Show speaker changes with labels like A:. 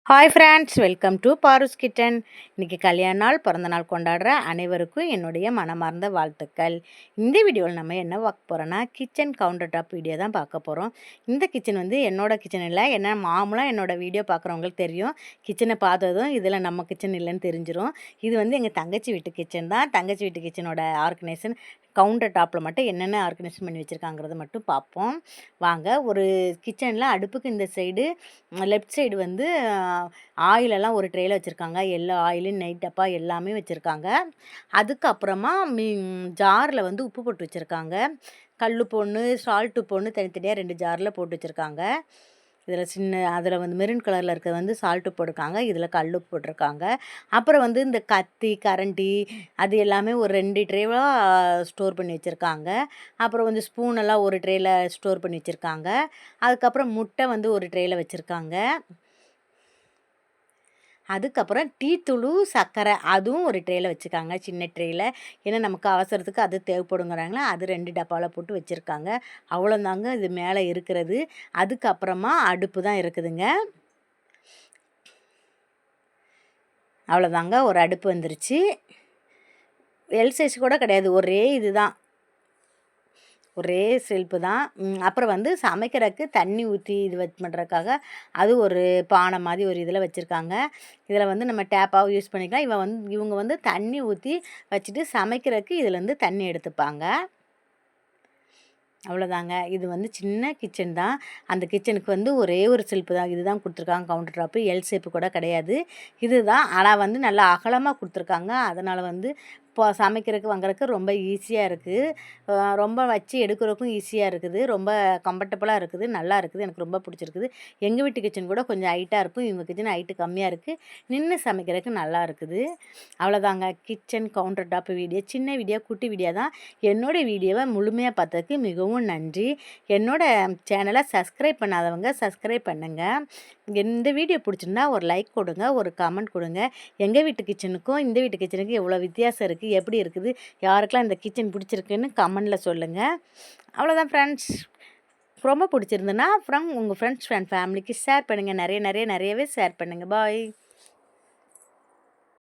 A: Hi friends, welcome to Paru's kitchen. இன்றைக்கி கல்யாண நாள், பிறந்த நாள் கொண்டாடுற அனைவருக்கும் என்னுடைய மனமார்ந்த வாழ்த்துக்கள். இந்த வீடியோவில் நம்ம என்ன பார்க்க போகிறோன்னா, கிச்சன் கவுண்டர் டாப் வீடியோ தான் பார்க்க போகிறோம். இந்த கிச்சன் வந்து என்னோடய கிச்சன் இல்லை, என்ன மாமூலாக என்னோடய வீடியோ பார்க்குறவங்களுக்கு தெரியும். கிச்சனை பார்த்ததும் இதில் நம்ம கிச்சன் இல்லைன்னு தெரிஞ்சிடும். இது வந்து எங்கள் தங்கச்சி வீட்டு கிச்சன் தான். தங்கச்சி வீட்டு கிச்சனோட ஆர்கனைசேஷன் கவுண்டர் டாப்பில் மட்டும் என்னென்ன ஆர்கனைசேஷன் பண்ணி வச்சுருக்காங்கிறத மட்டும் பார்ப்போம் வாங்க. ஒரு கிச்சனில் அடுப்புக்கு இந்த சைடு லெஃப்ட் சைடு வந்து ஆயிலெல்லாம் ஒரு ட்ரேயில் வச்சுருக்காங்க. எல்லா ஆயிலு, நெய் டப்பா எல்லாமே வச்சுருக்காங்க. அதுக்கப்புறமா ஜாரில் வந்து உப்பு போட்டு வச்சுருக்காங்க. கல்லுப்பு ஒன்று, சால்ட் உப்பு ஒன்று தனித்தனியாக 2 ஜாரில் போட்டு வச்சுருக்காங்க. இதில் அதில் வந்து மெரூன் கலரில் இருக்கிறது வந்து சால்ட் உப்பு போட்டிருக்காங்க. இதில் கல் உப்பு போட்டிருக்காங்க. அப்புறம் வந்து இந்த கத்தி, கரண்டி அது எல்லாமே ஒரு 2 ட்ரேவாக ஸ்டோர் பண்ணி வச்சுருக்காங்க. அப்புறம் வந்து ஸ்பூனெல்லாம் ஒரு ட்ரேயில் ஸ்டோர் பண்ணி வச்சுருக்காங்க. அதுக்கப்புறம் முட்டை வந்து ஒரு ட்ரேயில் வச்சுருக்காங்க. அதுக்கப்புறம் டீ தூள், சர்க்கரை அதுவும் ஒரு ட்ரேயில் வச்சுருக்காங்க, சின்ன ட்ரேயில். ஏன்னா நமக்கு அவசரத்துக்கு அது தேவைப்படுங்கிறாங்களா, அது 2 டப்பாவில் போட்டு வச்சுருக்காங்க. அவ்வளோதாங்க இது மேலே இருக்கிறது. அதுக்கப்புறமா அடுப்பு தான் இருக்குதுங்க. அவ்வளோதாங்க, ஒரு அடுப்பு வந்துருச்சு. எல் சைஸ் கூட கிடையாது, ஒரே இது தான், ஒரே செல்ப்பு தான். அப்புறம் வந்து சமைக்கிறதுக்கு தண்ணி ஊற்றி இது பண்ணுறதுக்காக அது ஒரு பானை மாதிரி ஒரு இதில் வச்சுருக்காங்க. இதில் வந்து நம்ம டேப்பாகவும் யூஸ் பண்ணிக்கலாம். இவங்க வந்து தண்ணி ஊற்றி வச்சுட்டு சமைக்கிறதுக்கு இதில் வந்து தண்ணி எடுத்துப்பாங்க. அவ்வளோதாங்க. இது வந்து சின்ன கிச்சன் தான். அந்த கிச்சனுக்கு வந்து ஒரே ஒரு செல்ஃபு தான். இதுதான் கொடுத்துருக்காங்க கவுண்டர் டாப்பு. எல் ஷேப்பு கூட கிடையாது. இதுதான். ஆனால் வந்து நல்லா அகலமாக கொடுத்துருக்காங்க. அதனால் வந்து இப்போ சமைக்கிறதுக்கு வாங்குறதுக்கு ரொம்ப ஈஸியாக இருக்குது. ரொம்ப வச்சு எடுக்கிறதுக்கும் ஈஸியாக இருக்குது. ரொம்ப கம்ஃபர்டபுளாக இருக்குது. நல்லா இருக்குது. எனக்கு ரொம்ப பிடிச்சிருக்குது. எங்கள் வீட்டு கிச்சன் கூட கொஞ்சம் ஹைட்டாக இருக்கும். இவங்க கிச்சன் ஹைட்டு கம்மியாக இருக்குது. நின்று சமைக்கிறதுக்கு நல்லா இருக்குது. அவ்வளோதாங்க. கிச்சன் கவுண்டர் டாப் வீடியோ சின்ன வீடியோ, குட்டி வீடியோ தான். என்னோடய வீடியோவை முழுமையாக பார்த்ததுக்கு மிகவும் நன்றி. என்னோடய சேனலை சப்ஸ்கிரைப் பண்ணாதவங்க சப்ஸ்கிரைப் பண்ணுங்கள். இந்த வீடியோ பிடிச்சிருந்தா ஒரு லைக் கொடுங்க, ஒரு கமெண்ட் கொடுங்க. எங்கள் வீட்டு கிச்சனுக்கும் இந்த வீட்டு கிச்சனுக்கும் எவ்வளோ வித்தியாசம் இருக்குது, எப்படி இருக்குது, யாருக்கெல்லாம் இந்த கிச்சன் பிடிச்சிருக்குன்னு கமெண்டில் சொல்லுங்கள். அவ்வளோதான் ஃப்ரெண்ட்ஸ். ரொம்ப பிடிச்சிருந்துன்னா அப்புறம் உங்கள் ஃப்ரெண்ட்ஸ் அண்ட் ஃபேமிலிக்கு ஷேர் பண்ணுங்கள். நிறையவே ஷேர் பண்ணுங்கள். பாய்.